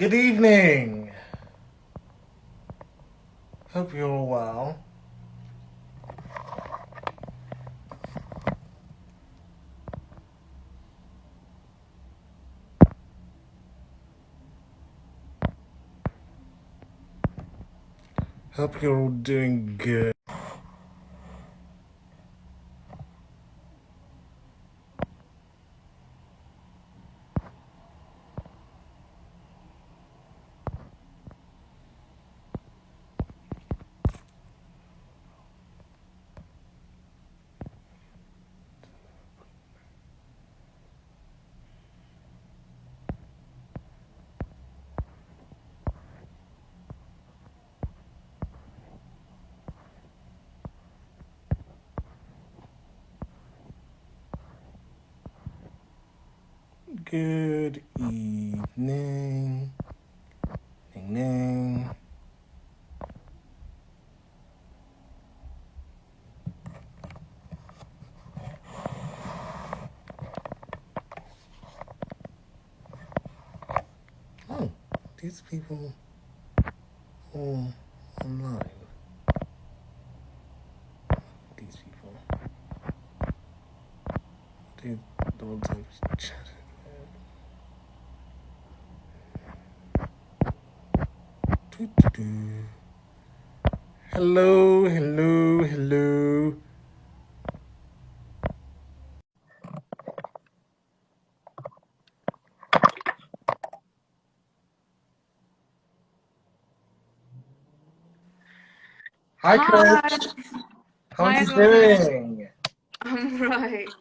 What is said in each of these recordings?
Good evening. Hope you're all well. Hope you're all doing good. Good evening. Ding ding. Oh, these people all online. These people. They don't have chat. Doo-doo-doo. Hello, hello, hello. Hi, Hi, Chris. How are hi you everyone. doing? I'm right.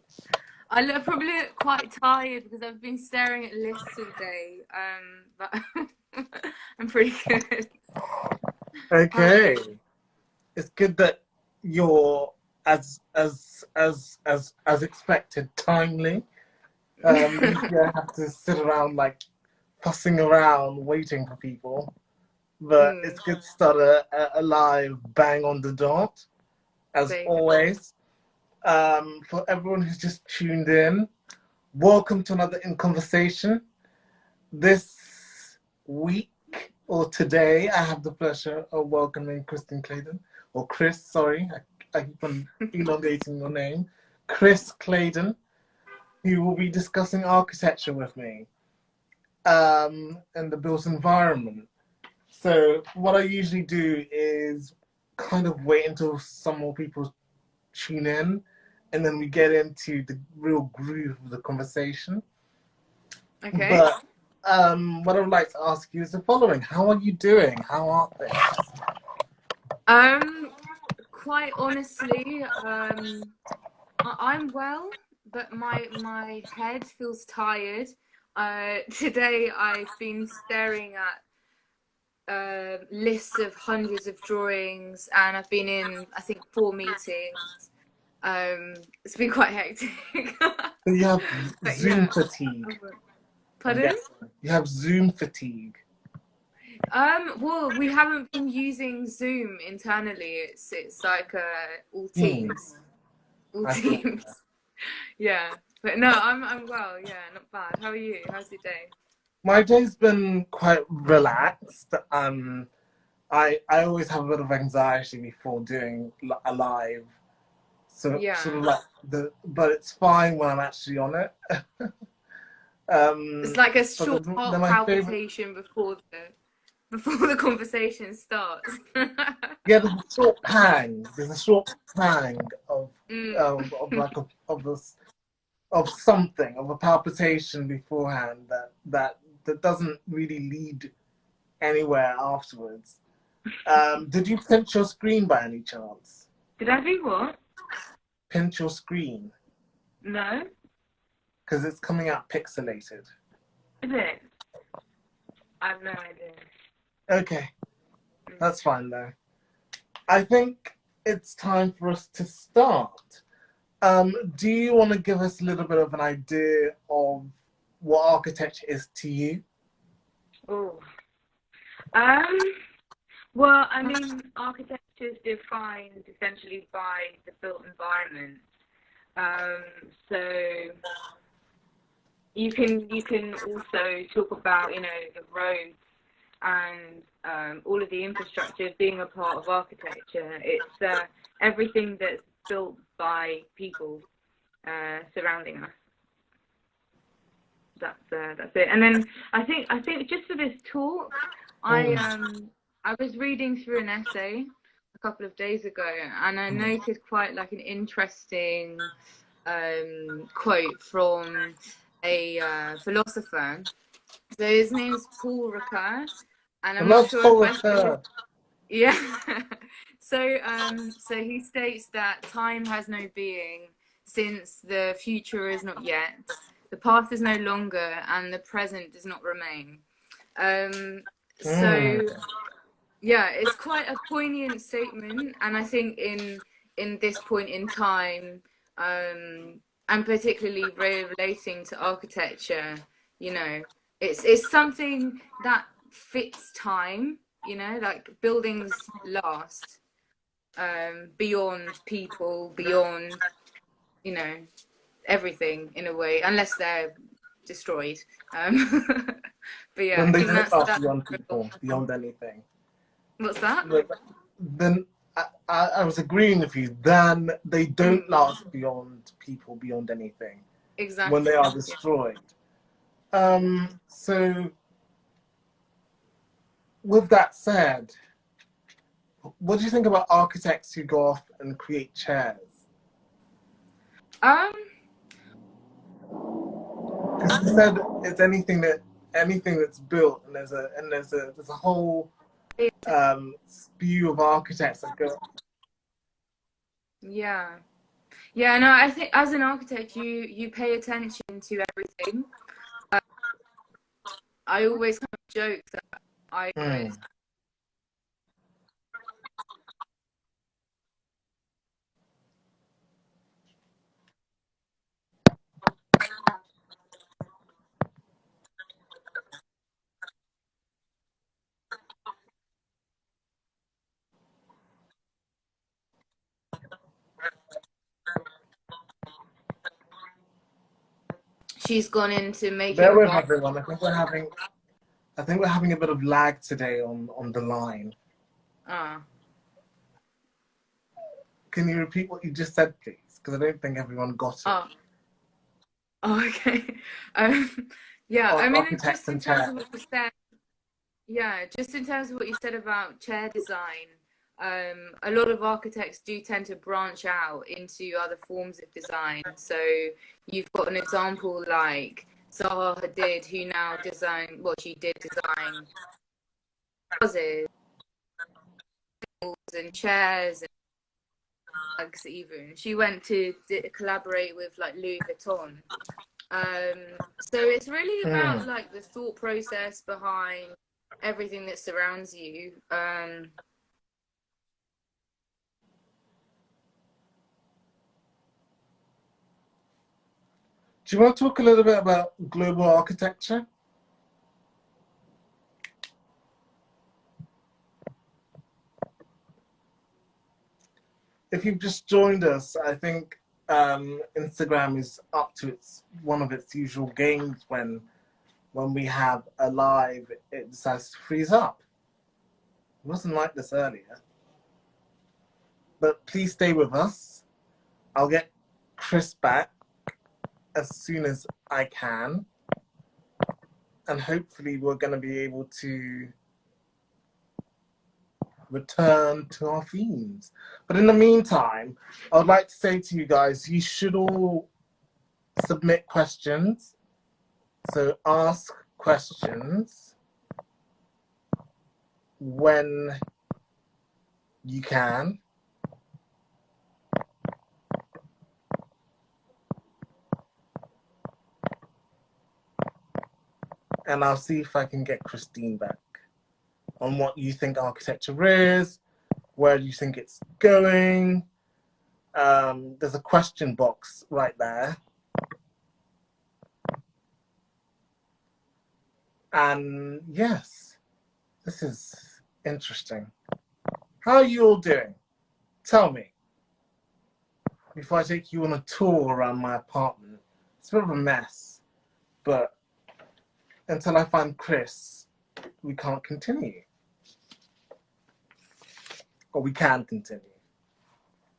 Probably look quite tired because I've been staring at lists all day. But I'm pretty good. How are Okay. you? It's good that you're as expected timely. Usually I have to sit around like fussing around waiting for people, but Mm, it's good to start a live bang on the dot as there you go. always. For everyone who's just tuned in, welcome to another In Conversation. This week or today, I have the pleasure of welcoming Kristen Claydon, or Chris, sorry, I keep on elongating your name, Chris Claydon, who will be discussing architecture with me and the built environment. So, what I usually do is kind of wait until some more people tune in, and then we get into the real groove of the conversation. Okay. But what I would like to ask you is the following: how are you doing? How are things? Um, Quite honestly, I'm well, but my head feels tired. Today I've been staring at lists of hundreds of drawings, and I've been in, I think, 4 meetings. It's been quite hectic. So you have But Zoom yeah. fatigue. I'm Pardon? guessing you have Zoom fatigue. Well, we haven't been using Zoom internally. It's like all Hmm. Teams, all I see. Teams. Yeah, but no, I'm well. Yeah, not bad. How are you? How's your day? My day's been quite relaxed. I always have a bit of anxiety before doing a live, so Yeah, sort of like but it's fine when I'm actually on it. it's um, like a but short they're heart my favorite. palpitation before the conversation starts. Yeah, there's a short pang. There's a short pang of Mm. of like of this of something of a palpitation beforehand that doesn't really lead anywhere afterwards. Did you pinch your screen by any chance? Did I do what? Pinch your screen No, because it's coming out pixelated. is it? I have no idea. Okay, that's fine though. I think it's time for us to start. Do you want to give us a little bit of an idea of what architecture is to you? Oh, um, well, I mean, architecture is defined essentially by the built environment. So you can also talk about, the roads and all of the infrastructure being a part of architecture. It's everything that's built by people surrounding us. That's it. And then I think just for this talk, I was reading through an essay a couple of days ago, and I noted quite like an interesting quote from a philosopher. So his name's Paul Ricoeur, and I'm not sure if I said, yeah. So he states that time has no being, since the future is not yet, the past is no longer, and the present does not remain. So yeah, it's quite a poignant statement, and I think in this point in time, and particularly relating to architecture, you know, it's something that fits time, you know, like buildings last, beyond people, beyond, you know, everything in a way, unless they're destroyed. But yeah, Then I they think don't that's last beyond people, beyond anything. What's that? Then I was agreeing with you. Then they don't last beyond people, beyond anything. Exactly. When they are destroyed. So with that said, what do you think about architects who go off and create chairs? Because you said it's anything that's built, and there's a whole spew of architects that go. Yeah, no, I think as an architect, you pay attention to everything. I always kind of joke that I was. She's gone into making. Bear with everyone. I think we're having a bit of lag today on the line. Can you repeat what you just said, please? Because I don't think everyone got it. Oh, okay. Yeah, I mean, just in terms of what you said. Yeah, just in terms of what you said about chair design, a lot of architects do tend to branch out into other forms of design. So you've got an example like Zaha Hadid, who now she did design vases and chairs and bags even. She went to collaborate with like Louis Vuitton. So it's really about like the thought process behind everything that surrounds you. Do you want to talk a little bit about global architecture? If you've just joined us, I think Instagram is up to one of its usual games when we have a live, it decides to freeze up. It wasn't like this earlier. But please stay with us. I'll get Chris back as soon as I can. And hopefully we're going to be able to return to our themes. But in the meantime, I would like to say to you guys, you should all submit questions. So ask questions when you can. And I'll see if I can get Christine back on what you think architecture is, where you think it's going. There's a question box right there. And yes, this is interesting. How are you all doing? Tell me. Before I take you on a tour around my apartment. It's a bit of a mess, but until I find Chris, we can't continue. Or we can continue.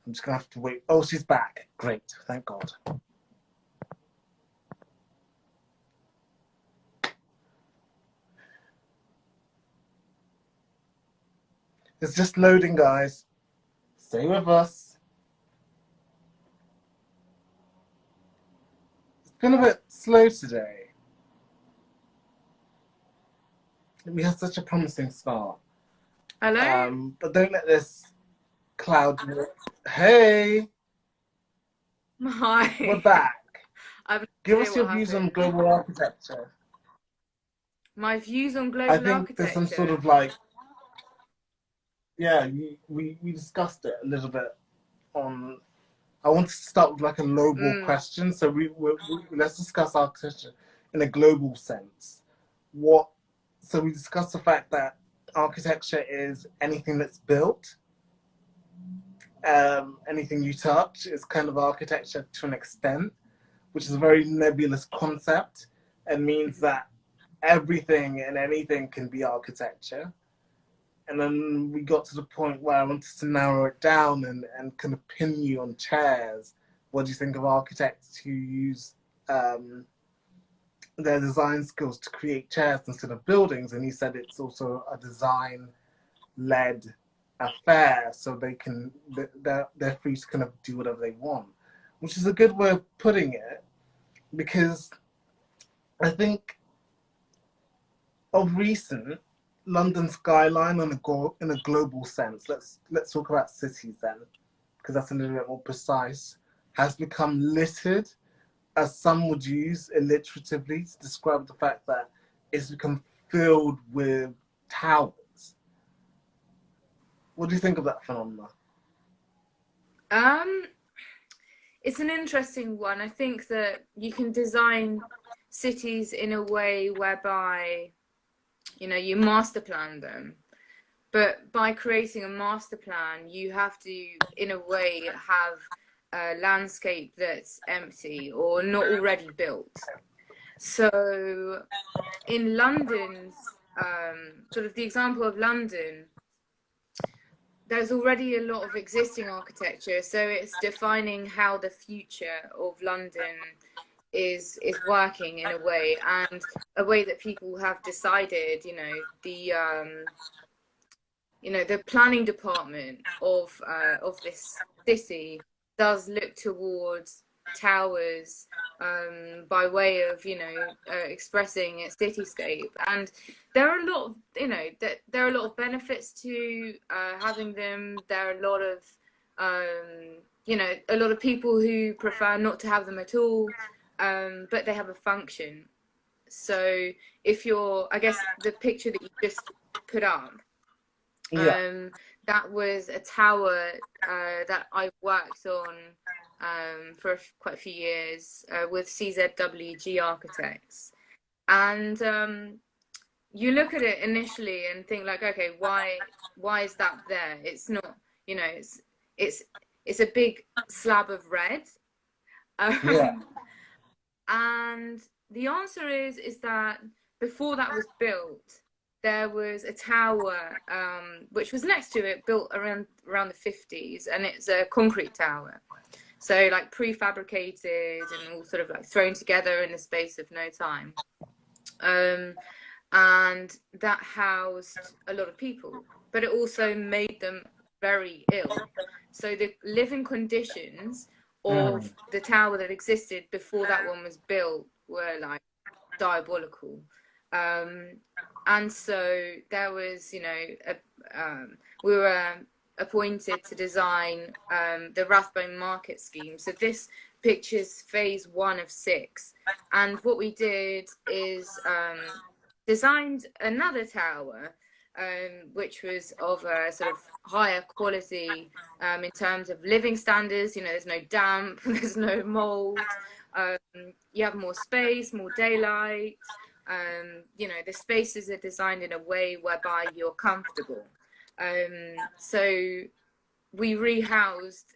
I'm just going to have to wait. Oh, she's back. Great. Thank God. It's just loading, guys. Stay with us. It's been a bit slow today. We had such a promising start. Hello? But don't let this cloud you. Hey, Hi. we're back. I have no Give idea us your what views on happened. global architecture. My views on I global think there's some sort architecture. of like, yeah, we discussed it a little bit on. I wanted to start with like a global question. So let's discuss architecture in a global sense. So we discussed the fact that architecture is anything that's built. Anything you touch is kind of architecture to an extent, which is a very nebulous concept and means that everything and anything can be architecture. And then we got to the point where I wanted to narrow it down and kind of pin you on chairs. What do you think of architects who use their design skills to create chairs instead of buildings? And he said it's also a design-led affair, so they're free to kind of do whatever they want, which is a good way of putting it, because I think of recent London skyline in a global sense. Let's talk about cities then, because that's a little bit more precise. Has become littered, as some would use alliteratively to describe the fact that it's become filled with towers. What do you think of that phenomenon? It's an interesting one. I think that you can design cities in a way whereby, you know, you master plan them. But by creating a master plan, you have to, in a way, have a landscape that's empty or not already built. So in London's, sort of the example of London, there's already a lot of existing architecture, so it's defining how the future of London is working in a way, and a way that people have decided, the planning department of this city does look towards towers by way of expressing its cityscape, and there are a lot of there are a lot of benefits to having them. There are a lot of a lot of people who prefer not to have them at all, but they have a function. So if you're, I guess the picture that you just put up, that was a tower that I've worked on for quite a few years with CZWG Architects. And you look at it initially and think like, okay, why is that there? It's not, it's a big slab of red. And the answer is that before that was built, there was a tower which was next to it, built around the 50s, and it's a concrete tower, so like prefabricated and all sort of like thrown together in the space of no time, and that housed a lot of people, but it also made them very ill. So the living conditions of the tower that existed before that one was built were like diabolical. And so there was, we were appointed to design the Rathbone Market scheme. So this picture's phase 1 of 6. And what we did is designed another tower, which was of a sort of higher quality in terms of living standards. There's no damp, there's no mold. You have more space, more daylight. The spaces are designed in a way whereby you're comfortable. So we rehoused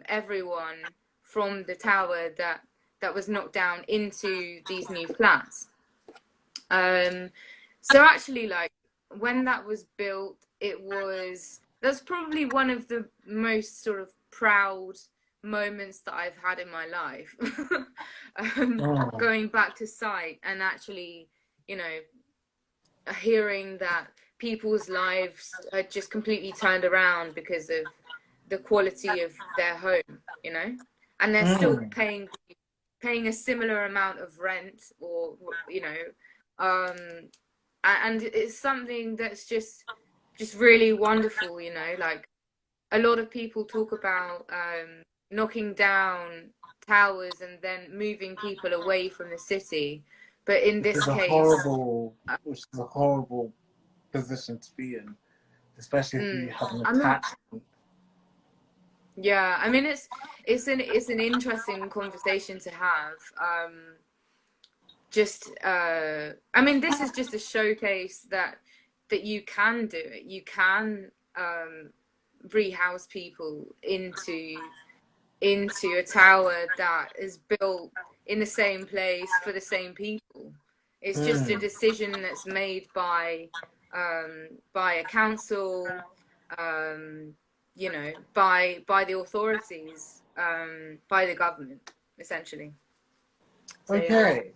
everyone from the tower that was knocked down into these new flats. So actually, like when that was built, that's probably one of the most sort of proud moments that I've had in my life. Mm. Going back to site and actually, you know, hearing that people's lives had just completely turned around because of the quality of their home, you know, and they're still Mm. paying a similar amount of rent, or you know, um, and it's something that's just really wonderful, you know. Like a lot of people talk about knocking down towers and then moving people away from the city, but in Which this is a case, horrible, which is a horrible position to be in, especially if you have an I mean, attachment. yeah, I mean it's an interesting conversation to have. I mean, this is just a showcase that you can do it. You can rehouse people into a tower that is built in the same place for the same people. It's just a Mm. decision that's made by a council, um, you know, by the authorities, by the government, essentially. So yeah. Okay.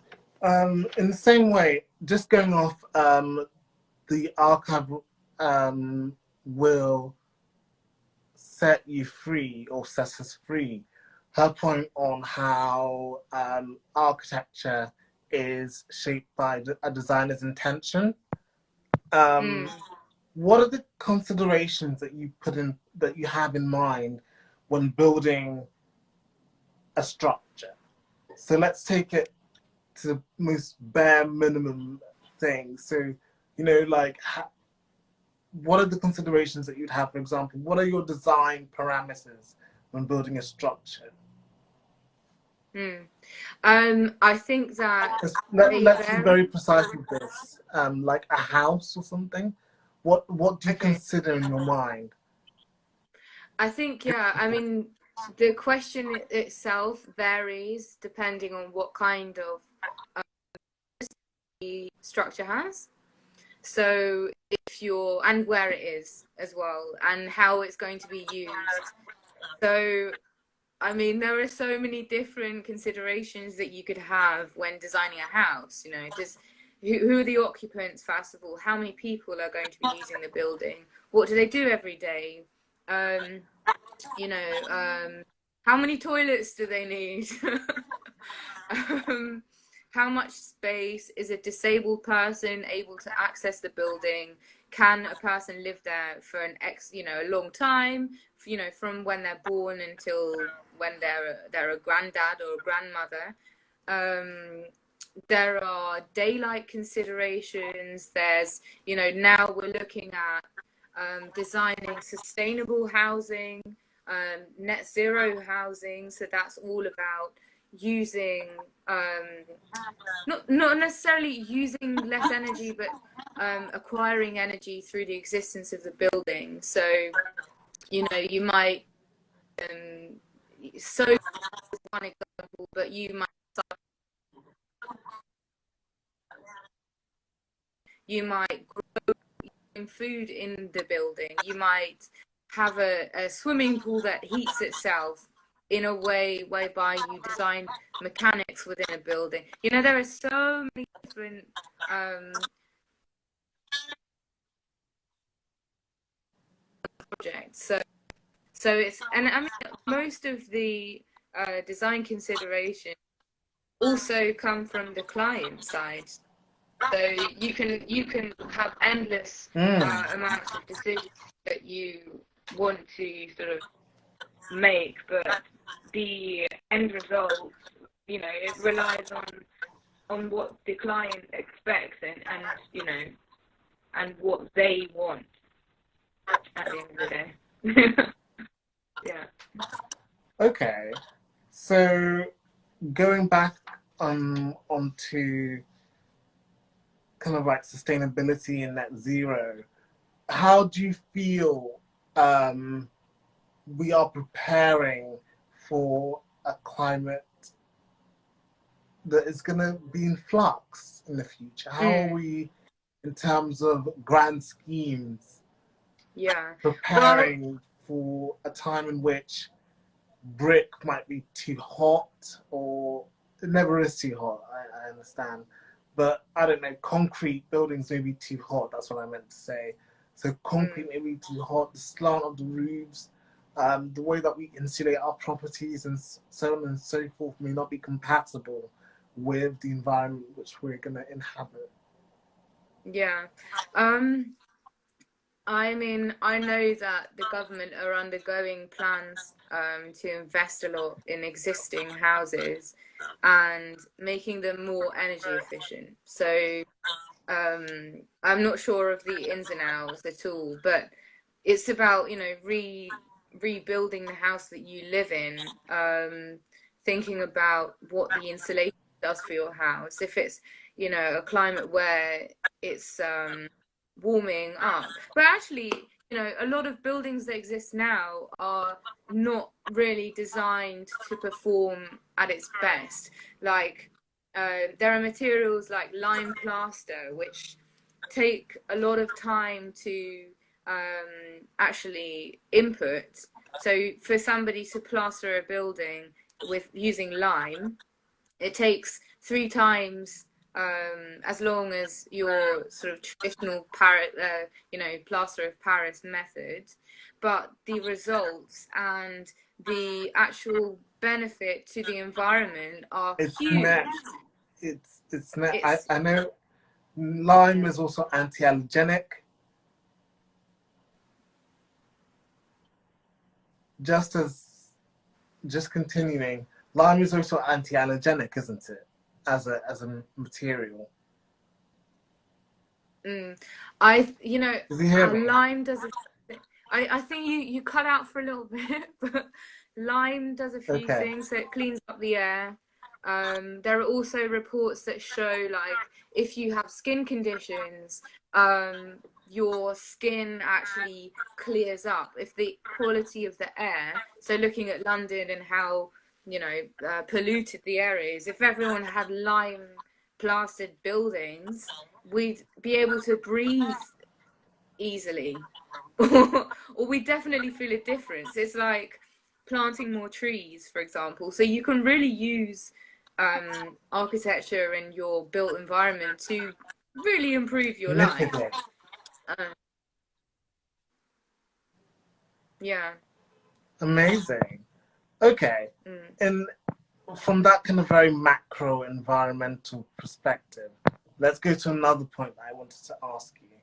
In the same way, just going off, the archive will set you free or set us free. Her point on how architecture is shaped by a designer's intention. Um, Mm, what are the considerations that you put in that you have in mind when building a structure? So let's take it to the most bare minimum thing. So, you know, like what are the considerations that you'd have? For example, what are your design parameters when building a structure? mm. I think that they Let's be vary. very precise with this. Like a house or something. What do you Okay. consider in your mind? I think, yeah, I mean, the question itself varies depending on what kind of the structure has. So if you're, and where it is as well, and how it's going to be used. So, I mean, there are so many different considerations that you could have when designing a house. You know, who are the occupants, first of all? How many people are going to be using the building? What do they do every day? Um, you know, how many toilets do they need? um, how much space is a disabled person able to access the building? Can a person live there for a long time? You know, from when they're born until when they're a granddad or a grandmother. Um, there are daylight considerations. There's, now we're looking at designing sustainable housing, net zero housing. So that's all about using, not necessarily using less energy, but acquiring energy through the existence of the building. So, you might, so one example, but you might grow food in the building. You might have a swimming pool that heats itself in a way whereby you design mechanics within a building. There are so many different projects. So and I mean, most of the design considerations also come from the client side. So you can have endless Mm. amounts of decisions that you want to sort of make, but the end result, it relies on what the client expects, and what they want at the end of the day. Yeah. Okay. So going back onto kind of like sustainability and net zero, how do you feel we are preparing for a climate that is going to be in flux in the future? How are Mm. we in terms of grand schemes, Yeah. Well, preparing for a time in which brick might be too hot, or it never is too hot, I understand. But I don't know, concrete buildings may be too hot, that's what I meant to say. So concrete may be too hot, the slant of the roofs, the way that we insulate our properties and so on and so forth may not be compatible with the environment which we're going to inhabit. yeah. I mean, I know that the government are undergoing plans to invest a lot in existing houses and making them more energy efficient. So I'm not sure of the ins and outs at all, but it's about, you know, rebuilding the house that you live in, thinking about what the insulation does for your house. If it's, you know, a climate where it's warming up. But actually, you know, a lot of buildings that exist now are not really designed to perform at its best. Like, there are materials like lime plaster, which take a lot of time to actually input. So for somebody to plaster a building with using lime, it takes 3 times as long as your sort of traditional plaster of Paris method, but the results and the actual benefit to the environment are huge. It's net. I know lime is also anti-allergenic. Just continuing, lime is also anti-allergenic, isn't it? As a material. Lime does I think you cut out for a little bit, but lime does a few things. So it cleans up the air. There are also reports that show, like, if you have skin conditions, your skin actually clears up if the quality of the air. So looking at London and how, you know, polluted the air is, if everyone had lime plastered buildings, we'd be able to breathe easily. Or we definitely feel a difference. It's like planting more trees, for example. So you can really use architecture and your built environment to really improve your life. Yeah. Amazing. Okay. And from that kind of very macro environmental perspective, let's go to another point that I wanted to ask you.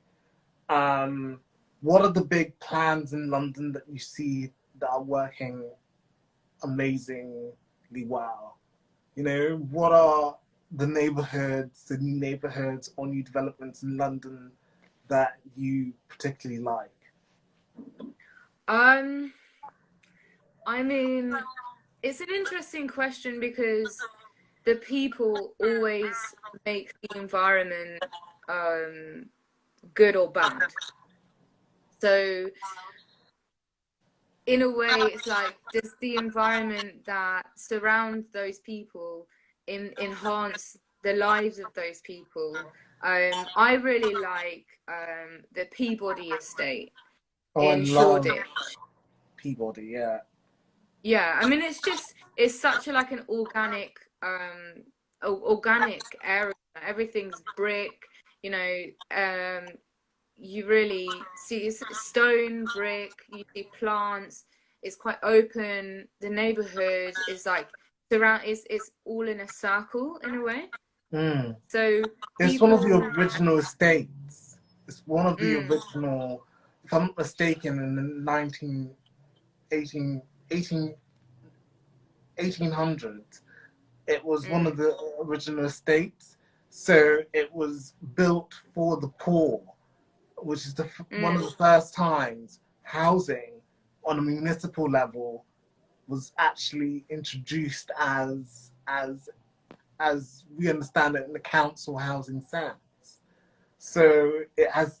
What are the big plans in London that you see that are working amazingly well? You know, what are the neighborhoods, the new neighborhoods or new developments in London that you particularly like? I mean, it's an interesting question because the people always make the environment good or bad. So in a way, it's like, does the environment that surrounds those people enhance the lives of those people? I really like the Peabody estate in Shoreditch. Peabody, yeah. Yeah, I mean, it's such like an organic area. Everything's brick, you know. You really see it's stone, brick, you see plants, it's quite open. The neighborhood is like it's all in a circle in a way. So it's one of the original estates. It's one of the original, if I'm not mistaken, in the 1800s. It was one of the original estates. So it was built for the poor, which is one of the first times housing on a municipal level was actually introduced as we understand it in the council housing sense. So it has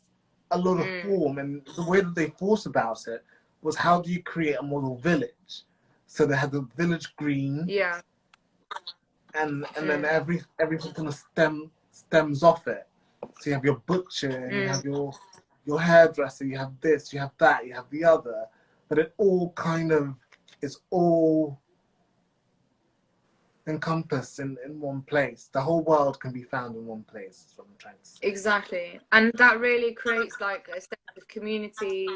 a lot of form, and the way that they thought about it was, how do you create a model village? So they had the village green, and then everything kind of stems off it. So you have your butcher, you have your hairdresser, you have this, you have that, you have the other, but it all kind of is all encompassed in one place. The whole world can be found in one place, is what I'm trying to say. Exactly. And that really creates like a sense of community.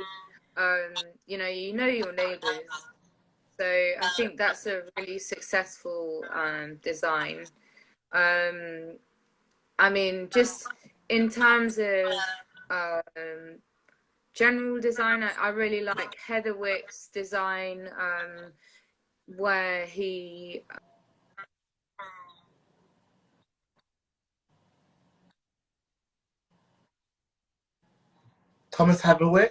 You know your neighbors. So I think that's a really successful design. I mean, just in terms of general design, I really like Heatherwick's design, where he Thomas Heatherwick.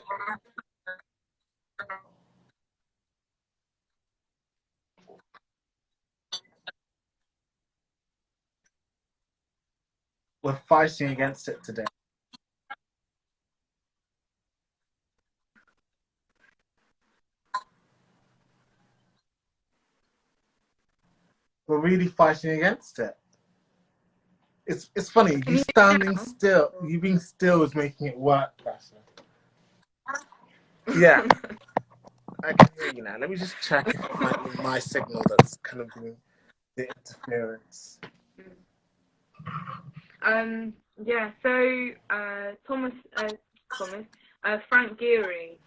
We're fighting against it today. We're really fighting against it. It's funny. You standing still, you being still is making it work better. Yeah, I can hear you now. Let me just check if it might be my signal that's kind of doing the interference. Yeah, so Frank Gehry,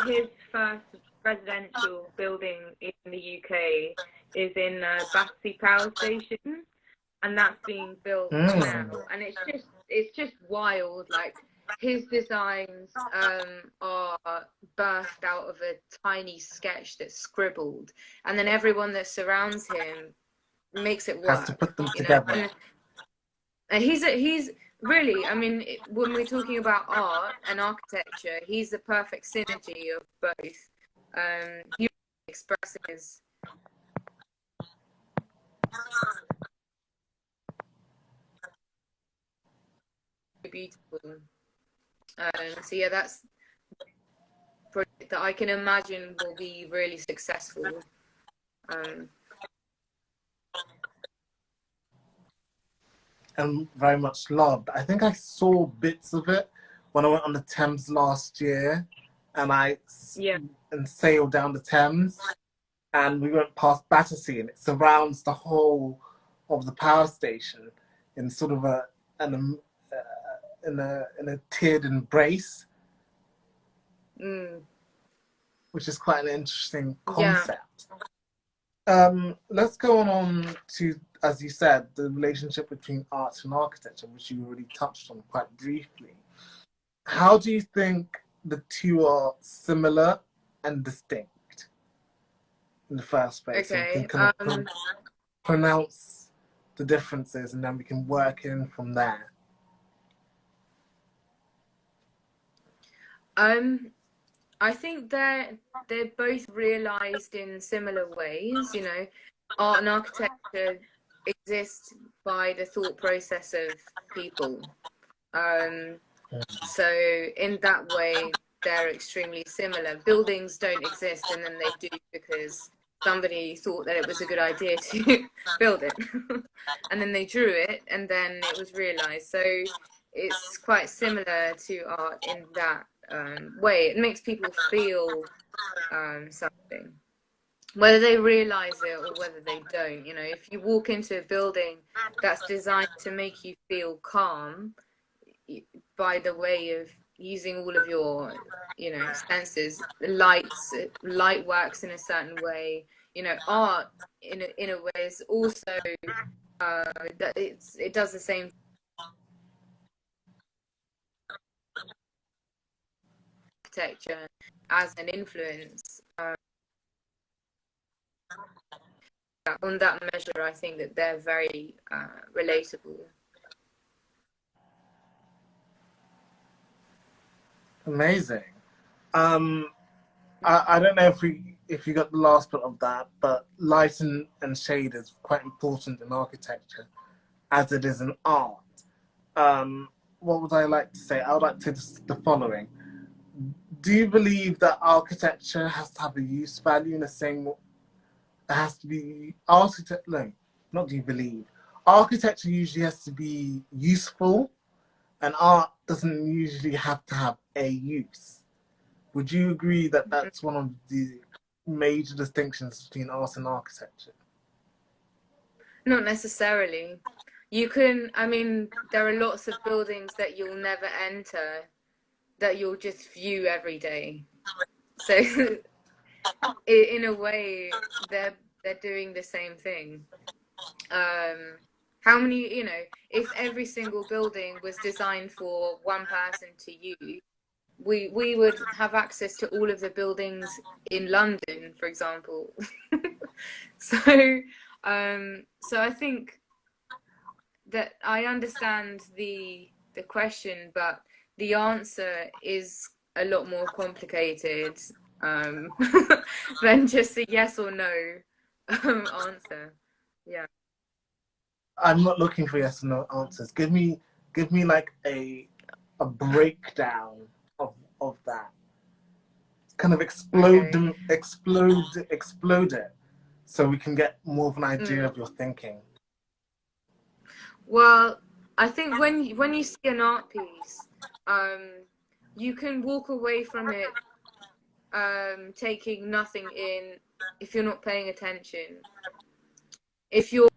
his first residential building in the UK is in Battersea Power Station, and that's being built now, and it's just wild. Like, his designs are birthed out of a tiny sketch that's scribbled, and then everyone that surrounds him makes it work. Has to put them together. And he's really, I mean, when we're talking about art and architecture, he's the perfect synergy of both. He expresses beautiful. So yeah, that's a project that I can imagine will be really successful. And very much loved. I think I saw bits of it when I went on the Thames last year, and and sailed down the Thames, and we went past Battersea, and it surrounds the whole of the power station in sort of in a tiered embrace, which is quite an interesting concept. Let's go on to, as you said, the relationship between art and architecture, which you already touched on quite briefly. How do you think the two are similar and distinct in the first place? Okay. So we can kind of pronounce the differences, and then we can work in from there. I think they're both realized in similar ways. You know, art and architecture exist by the thought process of people. So in that way, they're extremely similar. Buildings don't exist, and then they do because somebody thought that it was a good idea to build it, and then they drew it, and then it was realized. So it's quite similar to art in that way. It makes people feel something, whether they realize it or whether they don't. You know, if you walk into a building that's designed to make you feel calm by the way of using all of your, you know, senses, light works in a certain way. You know, art in a way is also that it does the same. Architecture as an influence. On that measure, I think that they're very relatable. Amazing. I don't know if you got the last bit of that, but light and shade is quite important in architecture, as it is in art. What would I like to say? I would like to say the following. Do you believe that architecture has to have a use value in the same? It has to be architect. No, not do you believe? architecture usually has to be useful, and art doesn't usually have to have a use. Would you agree that that's one of the major distinctions between art and architecture? Not necessarily. You can, I mean, there are lots of buildings that you'll never enter that you'll just view every day. So in a way, they're doing the same thing. How many, you know, if every single building was designed for one person to use, we would have access to all of the buildings in London, for example. So so I think that I understand the question, but the answer is a lot more complicated than just a yes or no answer. Yeah. I'm not looking for yes or no answers. Give me like a breakdown of that. Kind of explode Okay. them, explode it, so we can get more of an idea of your thinking. Well, I think when you see an art piece, you can walk away from it taking nothing in if you're not paying attention. If you're,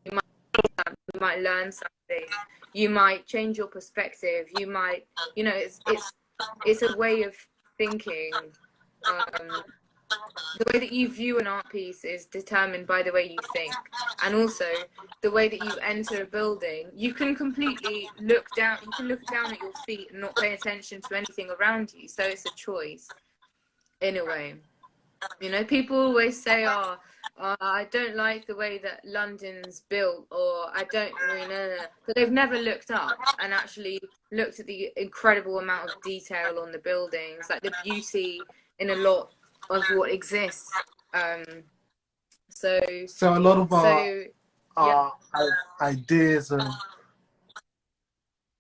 you might learn something. You might change your perspective. You might, you know, it's a way of thinking. The way that you view an art piece is determined by the way you think, and also the way that you enter a building. You can completely look down. You can look down at your feet and not pay attention to anything around you. So it's a choice, in a way. You know, people always say, "Oh, I don't like the way that London's built," or "I don't," you know, but they've never looked up and actually looked at the incredible amount of detail on the buildings, like the beauty in a lot of what exists. So, So a lot of yeah. our ideas of,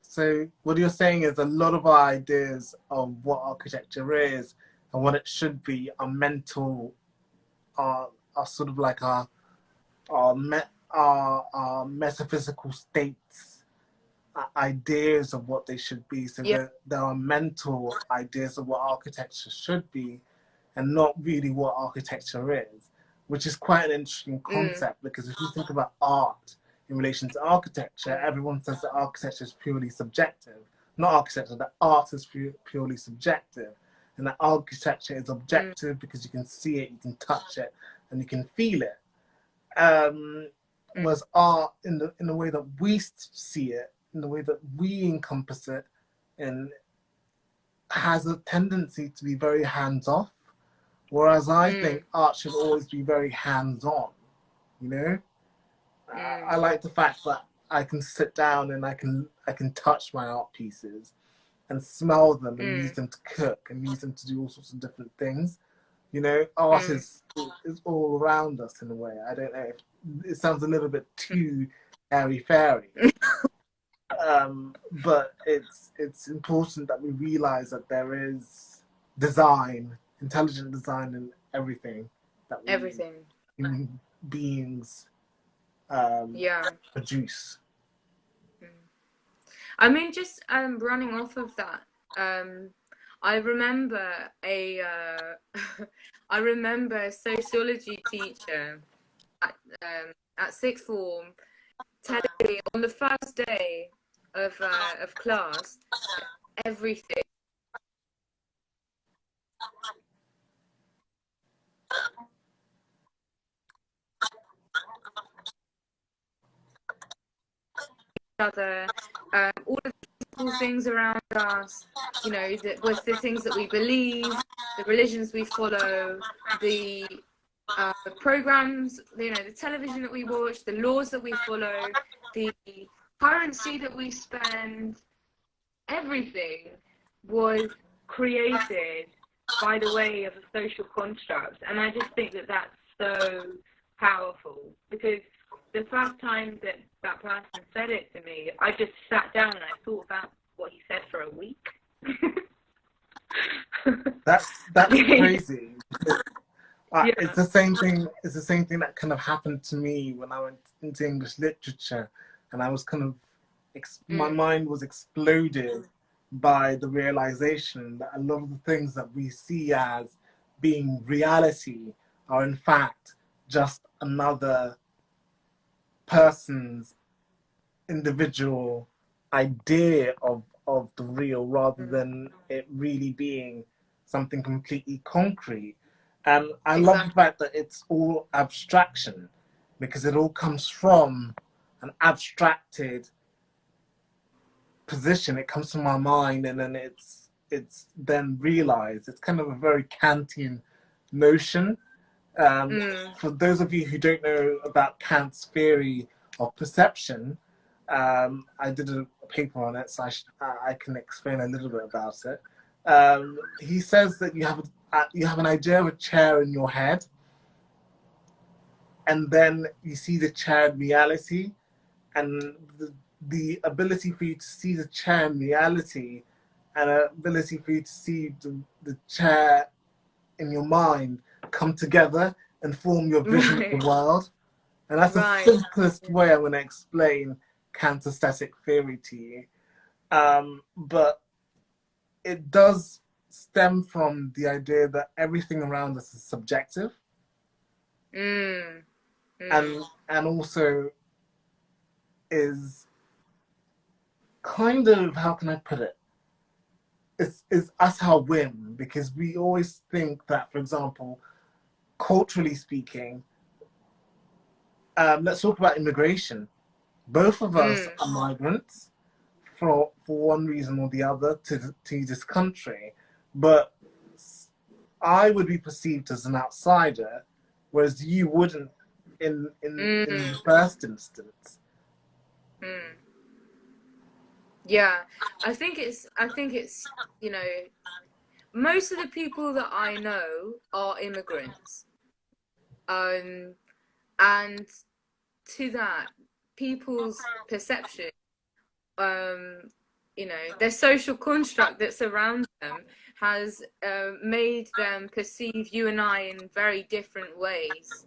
so what you're saying is a lot of our ideas of what architecture is and what it should be are mental, are sort of like our metaphysical states, ideas of what they should be. So Yeah. there are mental ideas of what architecture should be, and not really what architecture is, which is quite an interesting concept, because if you think about art in relation to architecture, everyone says that architecture is purely subjective. Not architecture, that art is purely subjective, and that architecture is objective because you can see it, you can touch it, and you can feel it. Was art in the way that we see it, in the way that we encompass it, and has a tendency to be very hands-off. Whereas I think art should always be very hands-on, you know? I like the fact that I can sit down and I can touch my art pieces and smell them and use them to cook and use them to do all sorts of different things. You know, art is all around us in a way. I don't know if it sounds a little bit too airy-fairy. But it's important that we realize that there is design, intelligent design in everything that we human beings produce. I mean, just running off of that, I remember a I remember a sociology teacher at sixth form telling me on the first day of class everything. Other, all of the things around us, you know, with the things that we believe, the religions we follow, the programs, you know, the television that we watch, the laws that we follow, the currency that we spend, everything was created by the way of a social construct. And I just think that that's so powerful, because the first time that that person said it to me, I just sat down and I thought about what he said for a week. That's crazy. It's Yeah. the same thing. It's the same thing that kind of happened to me when I went into English literature, and I was kind of my Mm, mind was exploded by the realization that a lot of the things that we see as being reality are in fact just another person's individual idea of the real rather mm, than it really being something completely concrete. And I love the exactly. fact that it's all abstraction because it all comes from an abstracted position. It comes from our mind and then it's then realized. It's kind of a very Kantian notion. Um, Mm, for those of you who don't know about Kant's theory of perception, I did a paper on it, so I can explain a little bit about it. He says that you have an idea of a chair in your head, and then you see the chair in reality, and the ability for you to see the chair in reality, and an ability for you to see the chair in your mind come together and form your vision of right. the world. And that's the Right. simplest way I'm going to explain kinesthetic theory to you. But it does stem from the idea that everything around us is subjective, Mm, and mm, and also is kind of, how can I put it? Is us our whim, because we always think that, for example, culturally speaking, let's talk about immigration. Both of us mm, are migrants for one reason or the other to this country, but I would be perceived as an outsider, whereas you wouldn't in mm, the first instance. mm. Yeah. I think it's, most of the people that I know are immigrants. Um, and to that, people's perception, um, their social construct that surrounds them has made them perceive you and I in very different ways.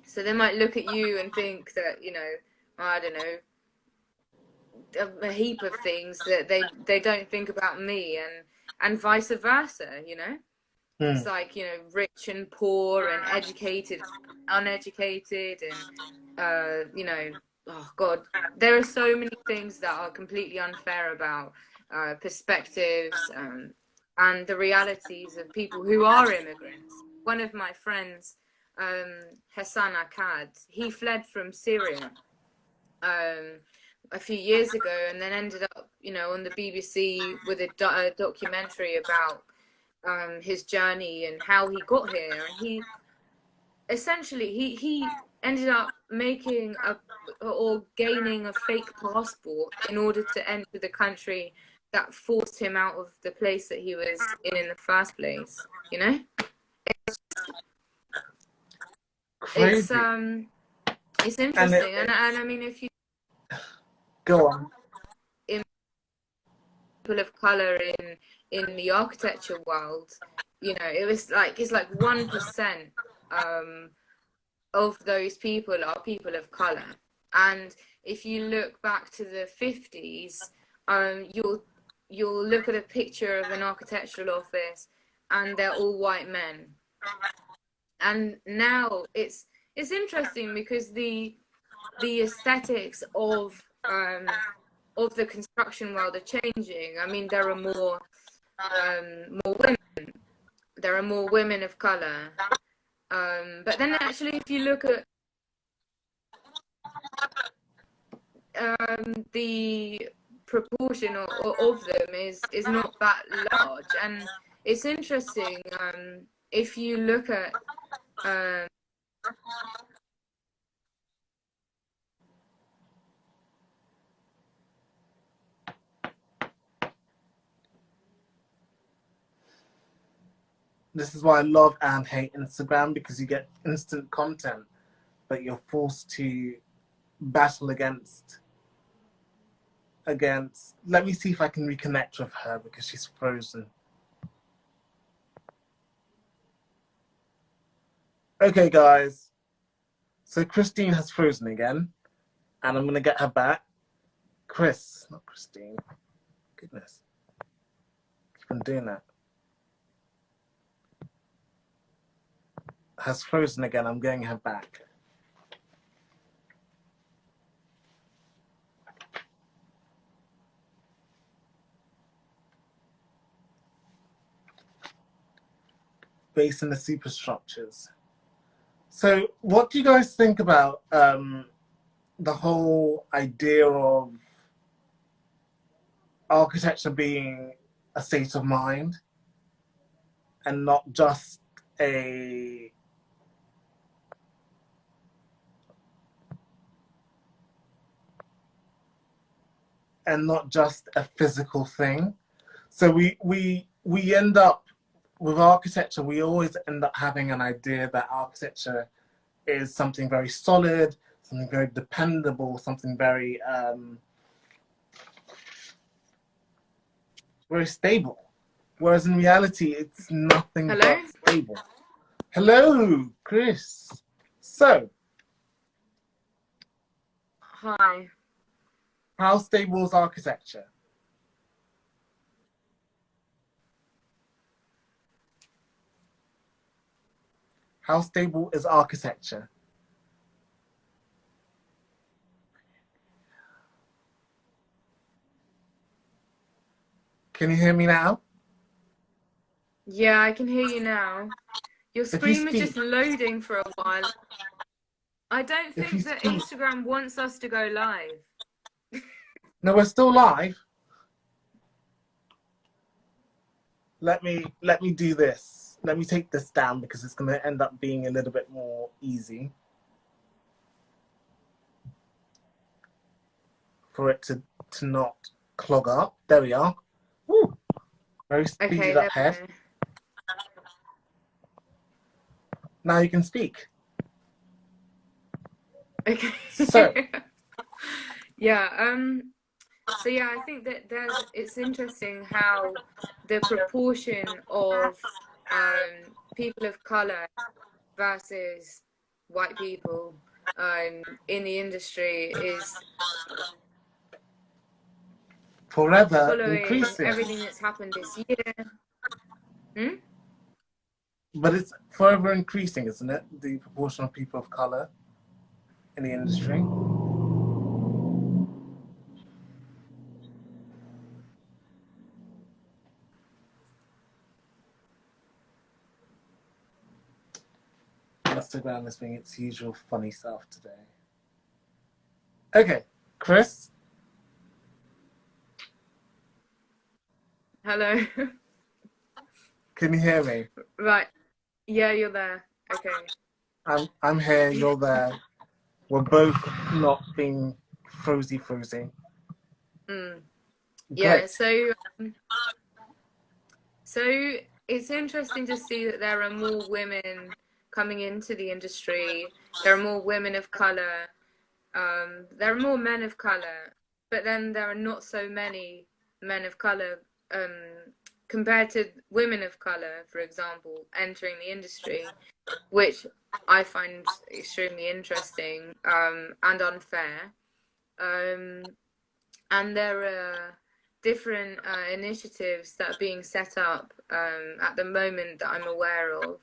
So they might look at you and think that, I don't know, a heap of things that they don't think about me, and vice versa. It's Hmm. like, rich and poor and educated, uneducated, and oh God, there are so many things that are completely unfair about perspectives, and the realities of people who are immigrants. One of my friends, Hassan Akkad, he fled from Syria um, a few years ago, and then ended up, on the BBC with a documentary about his journey and how he got here. And he essentially he ended up making a or gaining a fake passport in order to enter the country that forced him out of the place that he was in the first place. It's Crazy. um it's And interesting, and it's I mean, if you go on. in people of color in the architecture world, it's like 1% um of those people are people of color. And if you look back to the 50s, you'll look at a picture of an architectural office and they're all white men. And now it's interesting because the aesthetics of the construction world are changing. I mean, more women, there are more women of color. But then actually, if you look at the proportion of them is not that large, and it's interesting, if you look at um, This is why I love and hate Instagram, because you get instant content, but you're forced to battle against. Let me see if I can reconnect with her because she's frozen. Okay, guys. So Christine has frozen again, and I'm gonna get her back. Chris, not Christine. Goodness, keep on doing that. Has frozen again. I'm getting her back. Based in the superstructures. So, what do you guys think about the whole idea of architecture being a state of mind and not just a physical thing? So we end up with architecture. We always end up having an idea that architecture is something very solid, something very dependable, something very very stable. Whereas in reality, it's nothing but stable. Hello, Chris. So, hi. How stable is architecture? How stable is architecture? Can you hear me now? Yeah, I can hear you now. Your screen was just loading for a while. I don't think that Instagram wants us to go live. No, we're still live. Let me do this. Let me take this down because it's going to end up being a little bit more easy for it to not clog up. There we are. Woo. Very speeded up head. Now you can speak. Okay. So yeah, so yeah, I think that it's interesting how the proportion of people of color versus white people in the industry is forever following increasing. Everything that's happened this year. Hmm? But it's forever increasing, isn't it? The proportion of people of color in the industry. Instagram is being its usual funny self today. Okay, Chris. Hello. Can you hear me? Right. Yeah, you're there. Okay. I'm here, you're there. We're both not being frozy. Yeah, so it's interesting to see that there are more women coming into the industry. There are more women of color. There are more men of color, but then there are not so many men of color compared to women of color, for example, entering the industry, which I find extremely interesting and unfair. And there are different initiatives that are being set up at the moment that I'm aware of.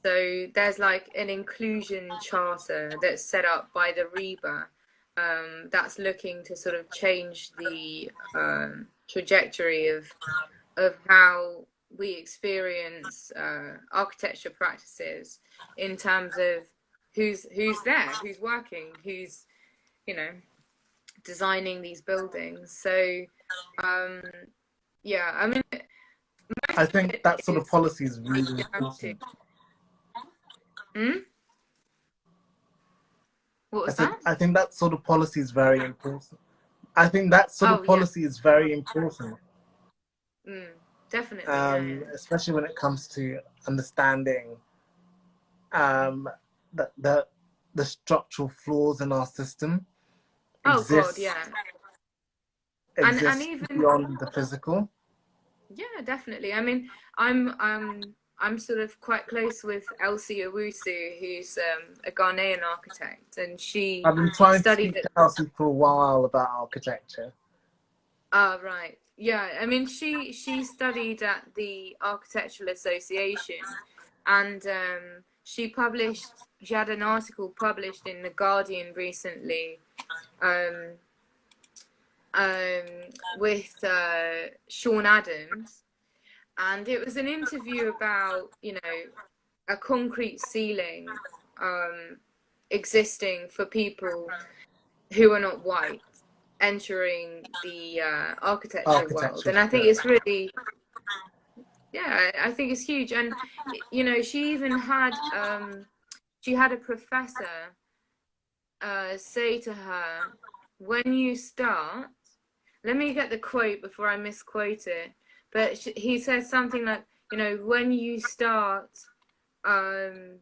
So there's like an inclusion charter that's set up by the REBA that's looking to sort of change the trajectory of how we experience architecture practices in terms of who's there, who's working, who's, you know, designing these buildings. So yeah, I mean, I think that sort of policy is really important. What was that? I think that sort of policy is very important. I think that sort of policy is very important. Definitely. Yeah. Especially when it comes to understanding the structural flaws in our system. Oh God, yeah. And even beyond the physical. Yeah, definitely. I mean, I'm I'm sort of quite close with Elsie Owusu, who's a Ghanaian architect, and she I've been trying to studied speak at. to Elsie for a while about architecture. Ah, right. Yeah, I mean, she studied at the Architectural Association, and she had an article published in The Guardian recently, um, um, with Sean Adams, and it was an interview about, a concrete ceiling existing for people who are not white entering the architecture world. Architecture And I think field. it's really, yeah, I think it's huge. And she even had she had a professor say to her, when you start, let me get the quote before I misquote it, but he said something like, when you start in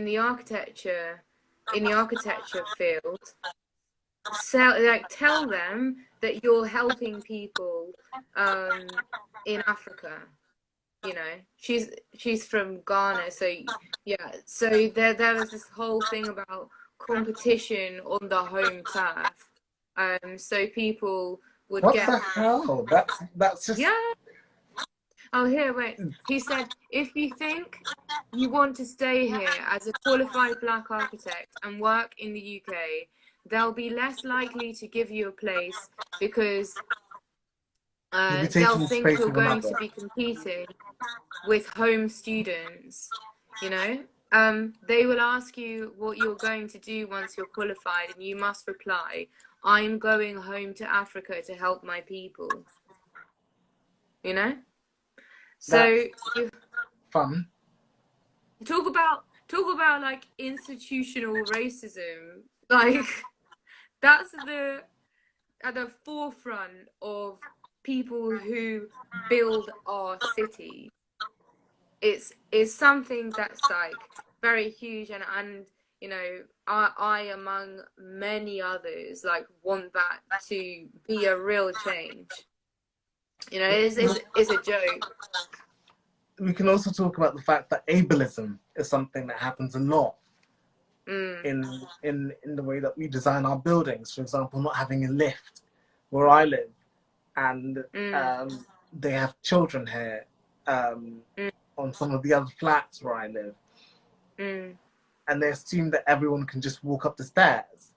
the architecture field, tell them that you're helping people in Africa. She's from Ghana, so yeah. So there was this whole thing about competition on the home turf. So people would What get, the hell? That's just. yeah. Oh, here, wait. He said, if you think you want to stay here as a qualified black architect and work in the UK, they'll be less likely to give you a place because You'll be they'll taking the think space you're of going to another. be competing with home students, They will ask you what you're going to do once you're qualified, and you must reply, I'm going home to Africa to help my people. That's So you fun. talk about like institutional racism. Like that's at the forefront of people who build our city. It's something that's like very huge, and I among many others like want that to be a real change. It's a joke. We can also talk about the fact that ableism is something that happens a lot in the way that we design our buildings. For example, not having a lift where I live, and they have children here on some of the other flats where I live, and they assume that everyone can just walk up the stairs.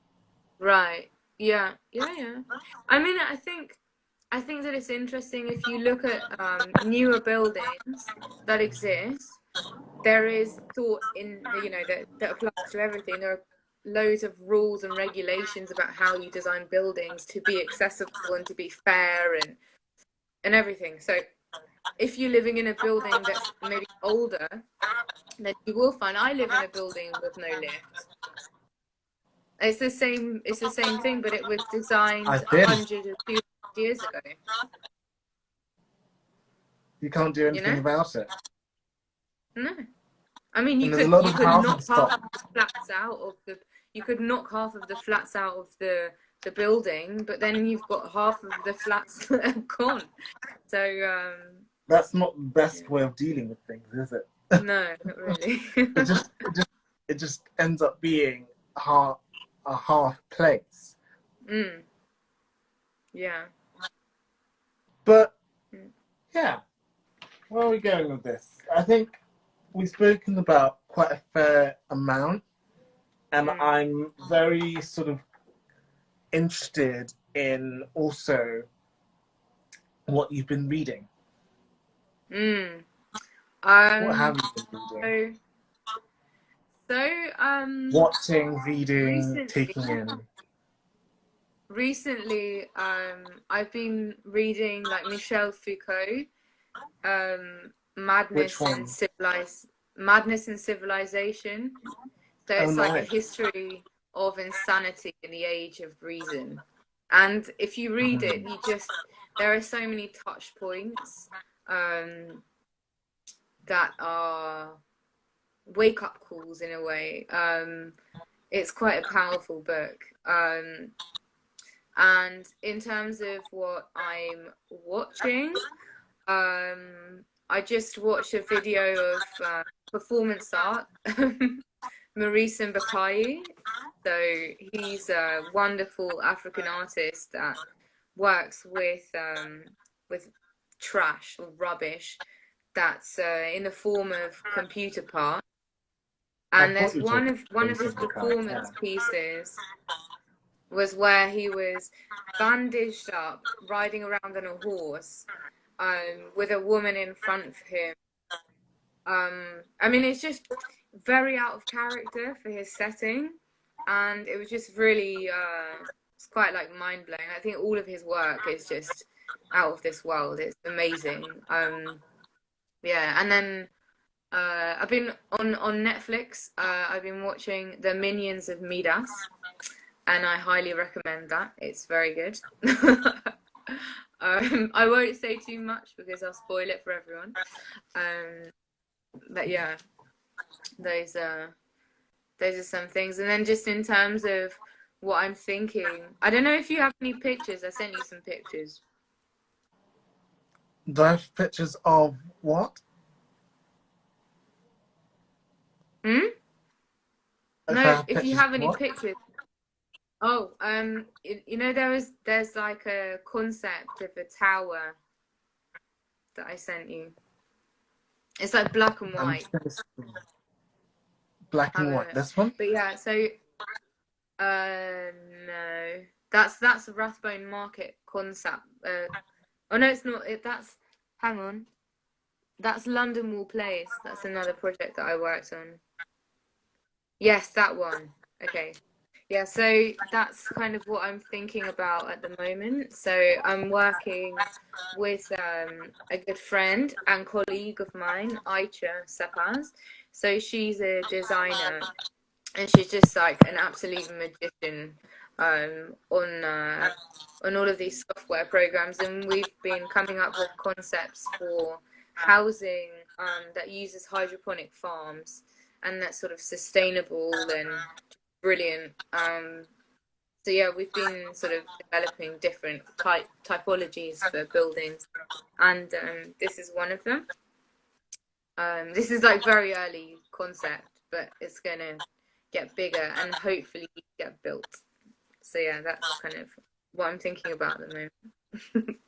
Right. Yeah. I mean, I think that it's interesting if you look at newer buildings that exist. There is thought in that applies to everything. There are loads of rules and regulations about how you design buildings to be accessible and to be fair and everything. So if you're living in a building that's maybe older, then you will find, I live in a building with no lift. It's the same thing, but it was designed 100 or 200 years ago. You can't do anything about it. No. I mean, you could knock half of the flats out of the building, but then you've got half of the flats that are gone. So that's not the best way of dealing with things, is it? No, not really. it just ends up being a half place. Yeah. But yeah, where are we going with this? I think we've spoken about quite a fair amount, and I'm very sort of interested in also what you've been reading. What have you been reading? Watching, reading, taking in. Recently, I've been reading like Michel Foucault, Madness and Civilization. So it's like a history of insanity in the age of reason. And if you read it, there are so many touch points that are wake-up calls in a way. It's quite a powerful book. And in terms of what I'm watching, I just watched a video of performance art, Maurice Mbakai. So he's a wonderful African artist that works with trash or rubbish that's in the form of computer parts. I And thought there's you were talking one about of his Mason Bukai. Yeah. performance pieces was where he was bandaged up, riding around on a horse, with a woman in front of him. I mean, it's just very out of character for his setting, and it was just really, it's quite like mind blowing. I think all of his work is just out of this world. It's amazing. Yeah, and then I've been on Netflix. I've been watching The Minions of Midas, and I highly recommend that. It's very good. I won't say too much because I'll spoil it for everyone. But yeah, those are some things. And then just in terms of what I'm thinking, I don't know if you have any pictures. I sent you some pictures. Do I have pictures of what? Hmm? No, if you have any pictures. Oh, you know there's like a concept of a tower that I sent you. It's like black and white. Black and white. This one? But yeah, so no, that's a Rathbone Market concept. Oh no, it's not. That's hang on. That's London Wall Place. That's another project that I worked on. Yes, that one. Okay. Yeah, so that's kind of what I'm thinking about at the moment. So I'm working with a good friend and colleague of mine, Aicha Sapaz. So she's a designer and she's just like an absolute magician on all of these software programs. And we've been coming up with concepts for housing that uses hydroponic farms and that's sort of sustainable and brilliant. So yeah, we've been sort of developing different typologies for buildings, and this is one of them. This is like very early concept, but it's gonna get bigger and hopefully get built. So yeah, that's kind of what I'm thinking about at the moment.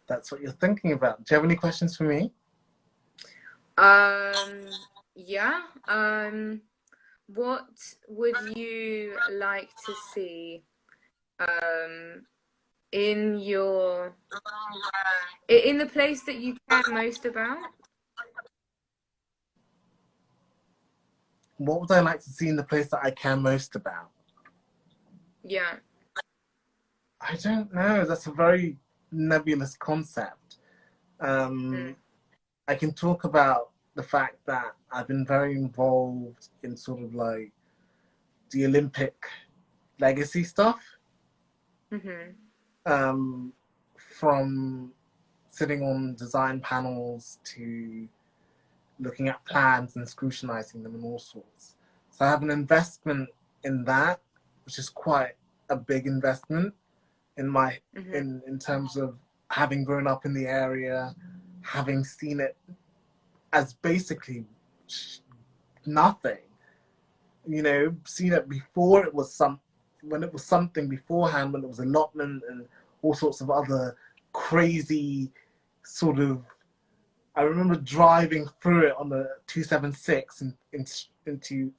That's what you're thinking about. Do you have any questions for me? Yeah. What would you like to see in the place that you care most about? What would I like to see in the place that I care most about? Yeah. I don't know. That's a very nebulous concept. I can talk about the fact that I've been very involved in sort of like the Olympic legacy stuff. From sitting on design panels to looking at plans and scrutinizing them and all sorts. So I have an investment in that, which is quite a big investment in my in terms of having grown up in the area, having seen it as basically nothing. You know, seen it before it was when it was something beforehand, when it was allotment and all sorts of other crazy sort of. I remember driving through it on the 276 into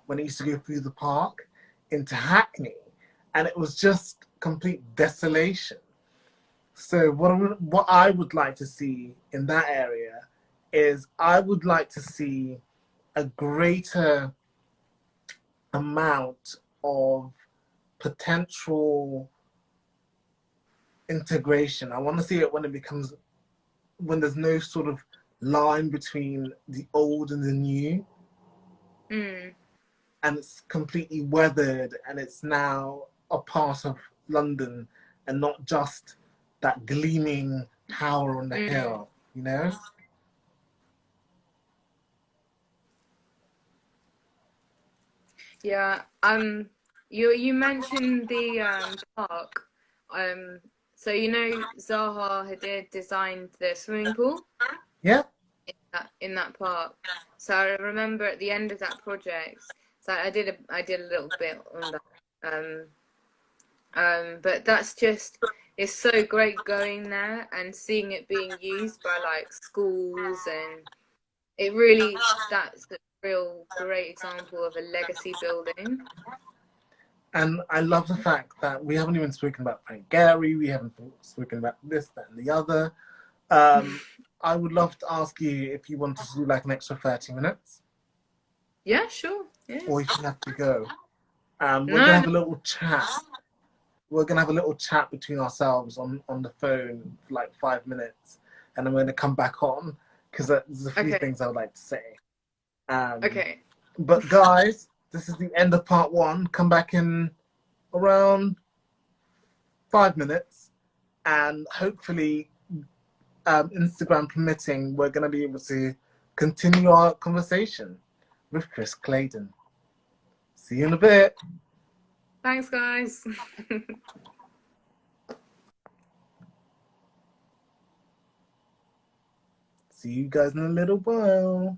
when it used to go through the park into Hackney, and it was just complete desolation. So what I would like to see in that area is I would like to see a greater amount of potential integration. I want to see it when there's no sort of line between the old and the new. And it's completely weathered and it's now a part of London and not just that gleaming tower on the hill, you know? Yeah. You mentioned the park. So you know Zaha Hadid designed the swimming pool Yeah. in that park. So I remember at the end of that project, so I did a little bit on that. But that's just, it's so great going there and seeing it being used by like schools, and it really, that's a real great example of a legacy building. And I love the fact that we haven't even spoken about Frank Gehry, we haven't spoken about this, that, and the other. I would love to ask you if you want to do like an extra 30 minutes, Yeah, sure. Yeah. or if you have to go. We're gonna No, have a little chat. We're gonna have a little chat between ourselves on the phone for like 5 minutes, and then we're gonna come back on because there's a few okay. things I would like to say. Um, Okay. but guys, this is the end of part one. Come back in around 5 minutes, and hopefully, Instagram permitting, we're going to be able to continue our conversation with Chris Claydon. See you in a bit. Thanks, guys. See you guys in a little while.